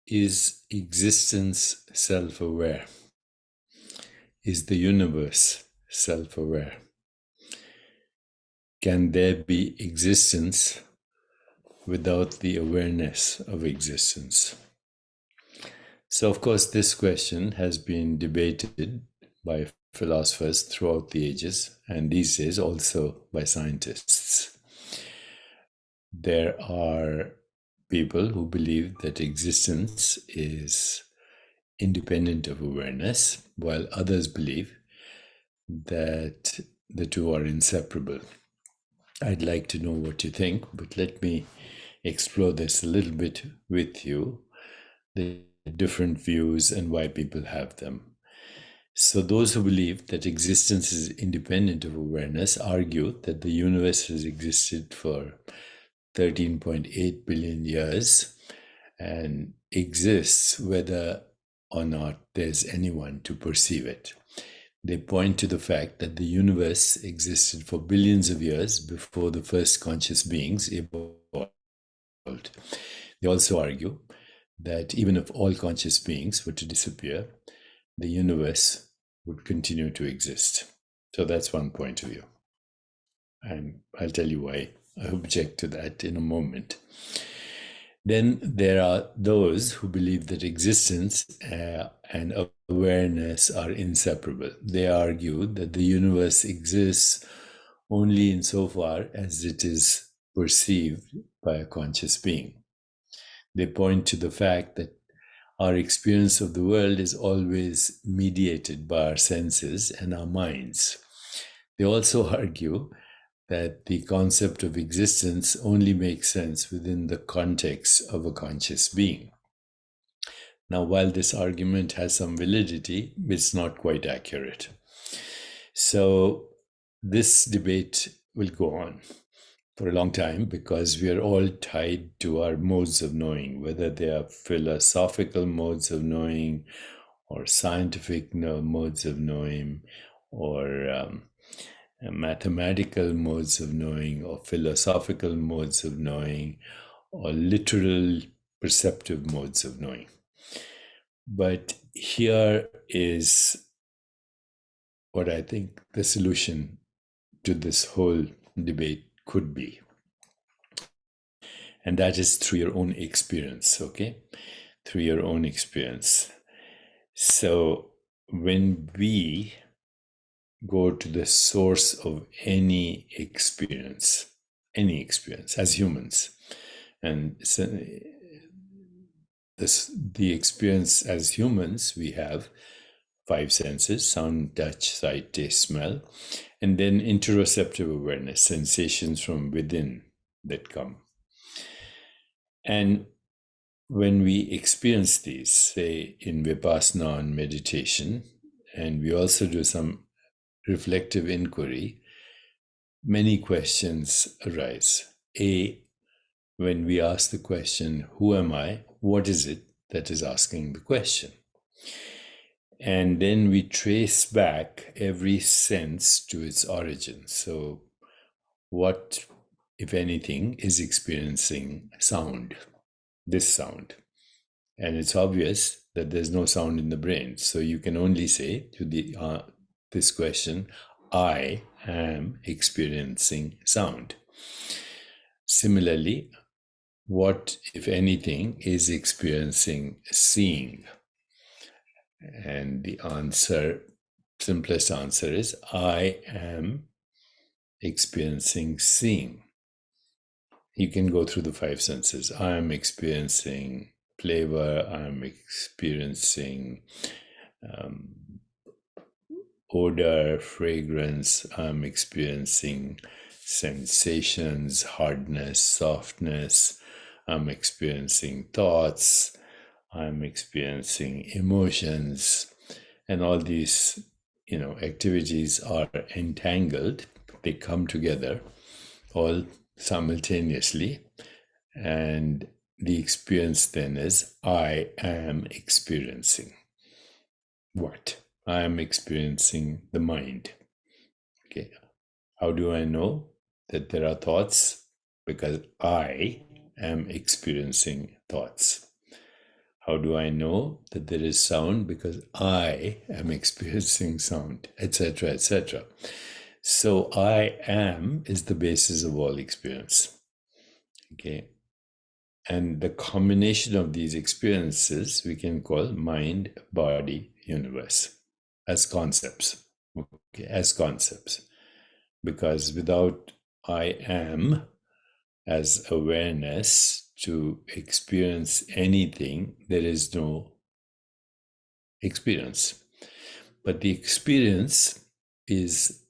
Is existence self-aware? Is the universe self-aware? Can there be existence without the awareness of existence? So, of course, this question has been debated by philosophers throughout the ages, and these days also by scientists. There are people who believe that existence is independent of awareness, while others believe that the two are inseparable. I'd like to know what you think, but let me explore this a little bit with you, the different views and why people have them. So those who believe that existence is independent of awareness argue that the universe has existed for 13.8 billion years and exists whether or not there's anyone to perceive it. They point to the fact that the universe existed for billions of years before the first conscious beings evolved. They also argue that even if all conscious beings were to disappear, the universe would continue to exist. So that's one point of view. And I'll tell you why I object to that in a moment. Then there are those who believe that existence and awareness are inseparable. They argue that the universe exists only insofar as it is perceived by a conscious being. They point to the fact that our experience of the world is always mediated by our senses and our minds. They also argue that the concept of existence only makes sense within the context of a conscious being. Now, while this argument has some validity, it's not quite accurate. So this debate will go on for a long time because we are all tied to our modes of knowing, whether they are philosophical modes of knowing or scientific modes of knowing or mathematical modes of knowing or philosophical modes of knowing or literal perceptive modes of knowing. But here is what I think the solution to this whole debate could be. And that is through your own experience, okay? Through your own experience. So when we go to the source of any experience as humans, and so the experience as humans, we have five senses: sound, touch, sight, taste, smell, and then interoceptive awareness, sensations from within that come. And when we experience these, say in Vipassana and meditation, and we also do some reflective inquiry, many questions arise. When we ask the question, who am I? What is it that is asking the question? And then we trace back every sense to its origin. So what, if anything, is experiencing sound? This sound. And it's obvious that there's no sound in the brain. So you can only say to this question, I am experiencing sound. Similarly, what, if anything, is experiencing seeing? And the simplest answer is, I am experiencing seeing. You can go through the five senses. I am experiencing flavor, I'm experiencing odor, fragrance, I'm experiencing sensations, hardness, softness, I'm experiencing thoughts, I'm experiencing emotions, and all these, activities are entangled. They come together all simultaneously, and the experience then is, I am experiencing what? I am experiencing the mind. Okay. How do I know that there are thoughts? Because I am experiencing thoughts. How do I know that there is sound? Because I am experiencing sound, etc., etc. So I am is the basis of all experience. Okay. And the combination of these experiences we can call mind, body, universe as concepts. Okay, as concepts. Because without I am as awareness to experience anything, there is no experience. But the experience is,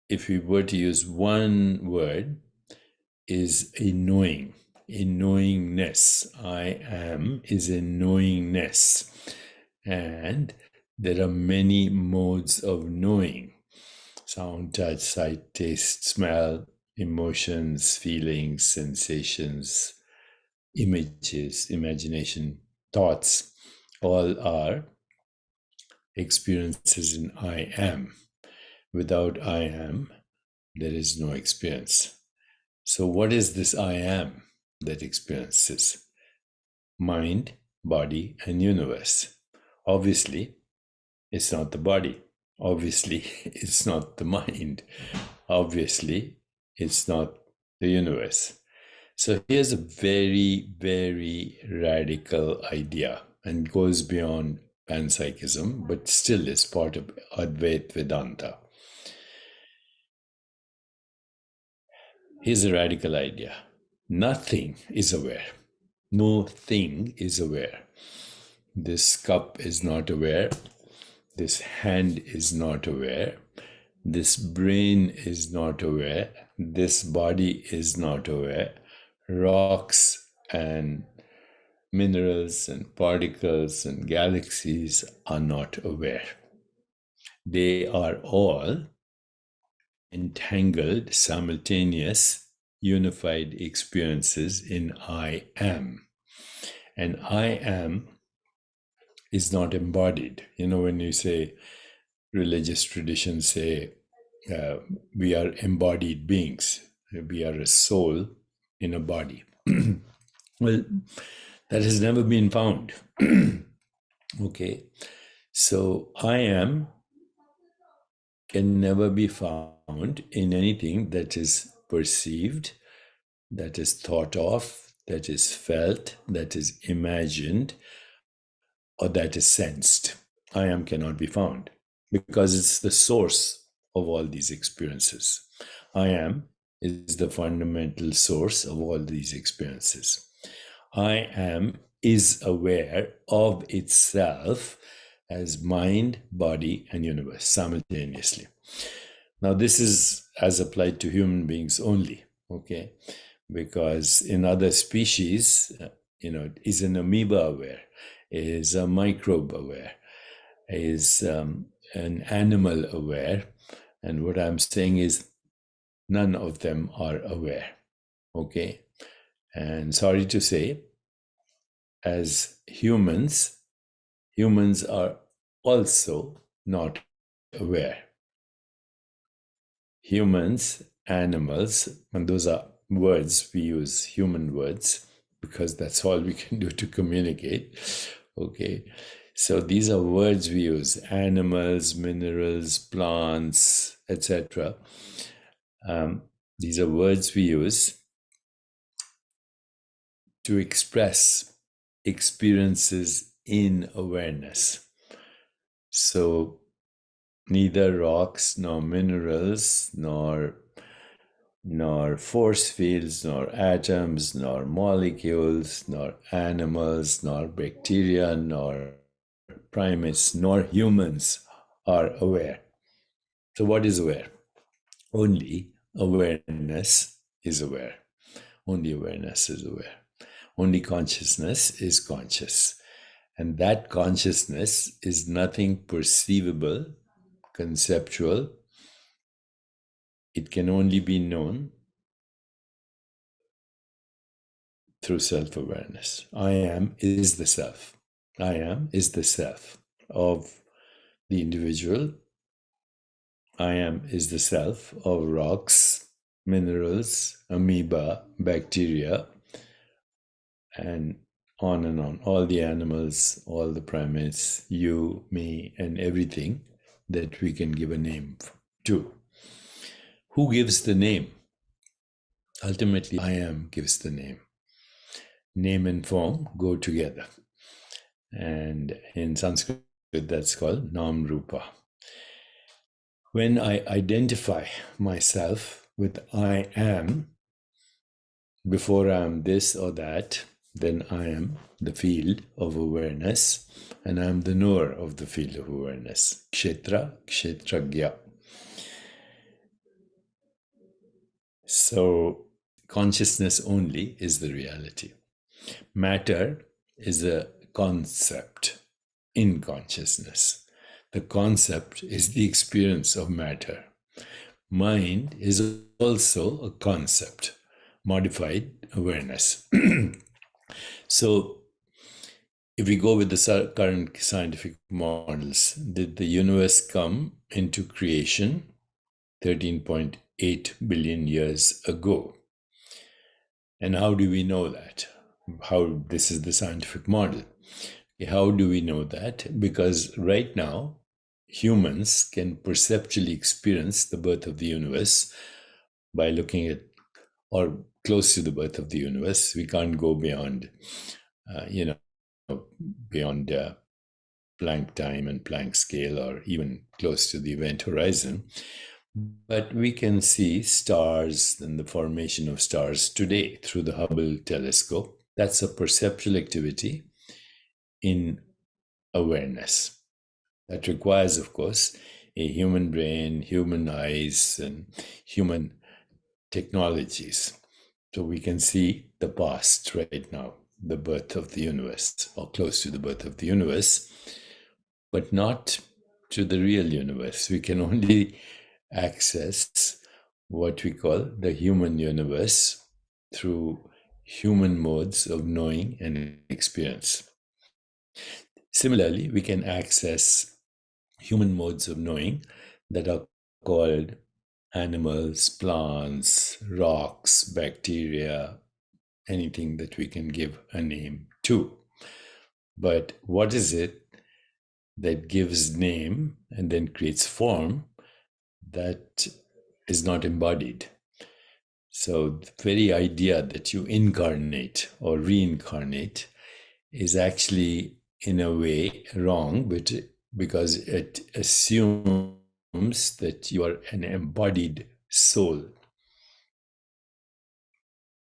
if we were to use one word, is a knowing, a knowingness. I am is a knowingness. And there are many modes of knowing: sound, touch, sight, taste, smell, emotions, feelings, sensations, images, imagination, thoughts. All are experiences in I am. Without I am, there is no experience. So, what is this I am that experiences? Mind, body, and universe. Obviously, it's not the body. Obviously, it's not the mind. Obviously, it's not the universe. So here's a very, very radical idea and goes beyond panpsychism, but still is part of Advaita Vedanta. Here's a radical idea. Nothing is aware. No thing is aware. This cup is not aware. This hand is not aware. This brain is not aware. This body is not aware. Rocks and minerals and particles and galaxies are not aware. They are all entangled, simultaneous, unified experiences in I am. And I am is not embodied. You know, when you say, religious traditions say, we are embodied beings, we are a soul in a body. Well, that has never been found. Okay, so I am can never be found in anything that is perceived, that is thought of, that is felt, that is imagined, or that is sensed. I am cannot be found because it's the source of all these experiences. I am is the fundamental source of all these experiences. I am is aware of itself as mind, body, and universe simultaneously. Now, this is as applied to human beings only, okay? Because in other species, is an amoeba aware, is a microbe aware, is an animal aware. And what I'm saying is none of them are aware, okay? And sorry to say, as humans are also not aware. Humans, animals, and those are words we use, human words, because that's all we can do to communicate. Okay, so these are words we use: animals, minerals, plants, etc. These are words we use to express experiences in awareness. So neither rocks, nor minerals, nor force fields, nor atoms, nor molecules, nor animals, nor bacteria, nor primates, nor humans are aware. So what is aware? Only awareness is aware. Only awareness is aware. Only consciousness is conscious. And that consciousness is nothing perceivable, conceptual. It can only be known through self-awareness. I am is the self. I am is the self of the individual. I am is the self of rocks, minerals, amoeba, bacteria, and on and on. All the animals, all the primates, you, me, and everything that we can give a name to. Who gives the name? Ultimately, I am gives the name. Name and form go together. And in Sanskrit, that's called Nam Rupa. When I identify myself with I am, before I am this or that, then I am the field of awareness, and I am the knower of the field of awareness. Kshetra, Kshetragya. So consciousness only is the reality. Matter is a concept in consciousness. The concept is the experience of matter. Mind is also a concept, modified awareness. So if we go with the current scientific models, did the universe come into creation 13.8 billion years ago? And how do we know that? How this is the scientific model. How do we know that? Because right now, humans can perceptually experience the birth of the universe by looking at, or close to the birth of the universe. We can't go beyond, beyond Planck time and Planck scale, or even close to the event horizon. But we can see stars and the formation of stars today through the Hubble telescope. That's a perceptual activity in awareness. That requires, of course, a human brain, human eyes, and human technologies. So we can see the past right now, the birth of the universe, or close to the birth of the universe, but not to the real universe. We can only access what we call the human universe through human modes of knowing and experience. Similarly, we can access human modes of knowing that are called animals, plants, rocks, bacteria, anything that we can give a name to. But what is it that gives name and then creates form that is not embodied? So the very idea that you incarnate or reincarnate is actually in a way wrong, but because it assumes that you are an embodied soul.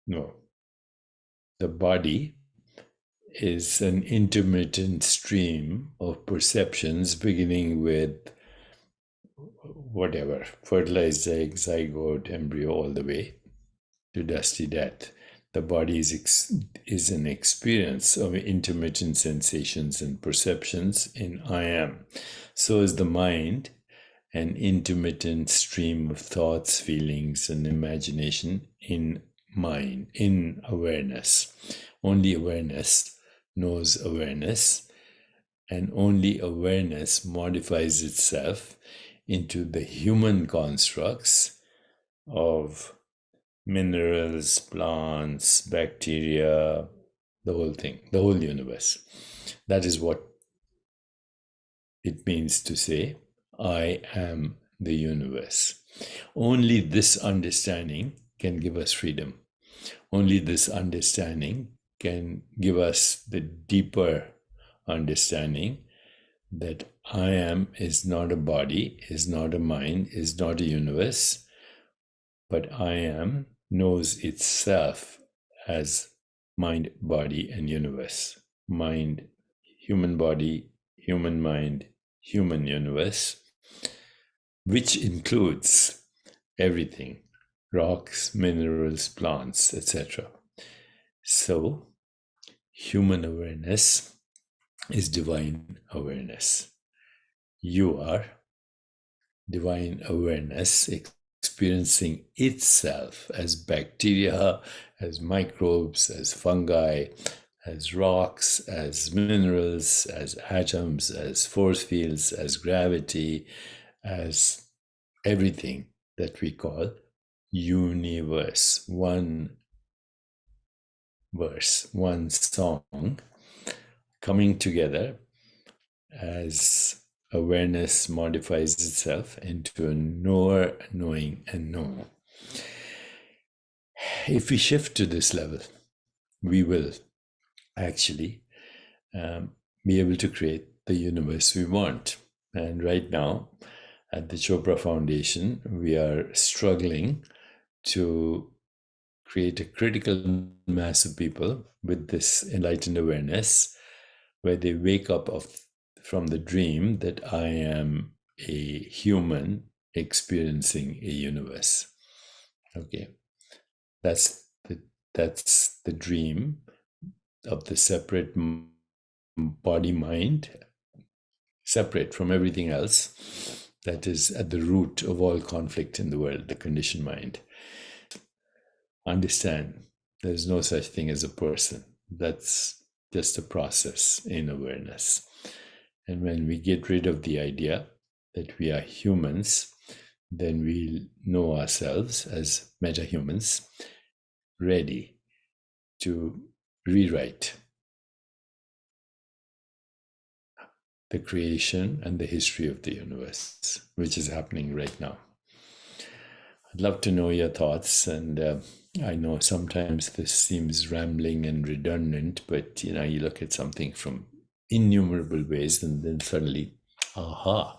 No. The body is an intermittent stream of perceptions beginning with whatever, fertilized egg, zygote, embryo, all the way to dusty death. The body is an experience of intermittent sensations and perceptions in I am. So is the mind an intermittent stream of thoughts, feelings, and imagination in mind, in awareness. Only awareness knows awareness, and only awareness modifies itself into the human constructs of minerals, plants, bacteria, the whole thing, the whole universe. That is what it means to say, I am the universe. Only this understanding can give us freedom. Only this understanding can give us the deeper understanding that I am is not a body, is not a mind, is not a universe, but I am knows itself as mind, body, and universe. Mind, human body, human mind, human universe, which includes everything, rocks, minerals, plants, etc. So, human awareness is divine awareness. You are divine awareness experiencing itself as bacteria, as microbes, as fungi, as rocks, as minerals, as atoms, as force fields, as gravity, as everything that we call universe, one verse, one song coming together as awareness modifies itself into a knower, knowing, and known. If we shift to this level, we will actually be able to create the universe we want. And right now, at the Chopra Foundation, we are struggling to create a critical mass of people with this enlightened awareness, where they wake up from the dream that I am a human experiencing a universe. Okay, that's the dream of the separate body mind, separate from everything else, that is at the root of all conflict in the world, the conditioned mind. Understand there's no such thing as a person. That's just a process in awareness. And when we get rid of the idea that we are humans, then we know ourselves as meta-humans, ready to rewrite the creation and the history of the universe, which is happening right now. I'd love to know your thoughts, and I know sometimes this seems rambling and redundant, but you look at something from innumerable ways, and then suddenly, aha,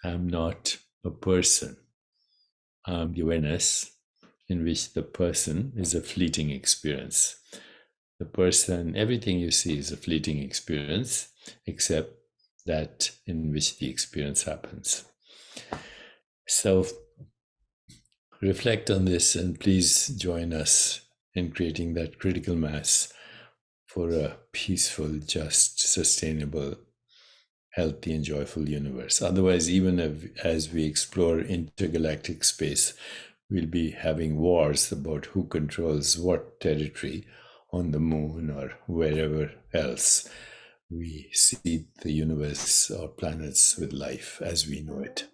I'm not a person. I'm the awareness in which the person is a fleeting experience. The person, everything you see is a fleeting experience, except that in which the experience happens. So reflect on this, and please join us in creating that critical mass for a peaceful, just, sustainable, healthy, and joyful universe. Otherwise, even as we explore intergalactic space, we'll be having wars about who controls what territory on the moon or wherever else we see the universe or planets with life as we know it.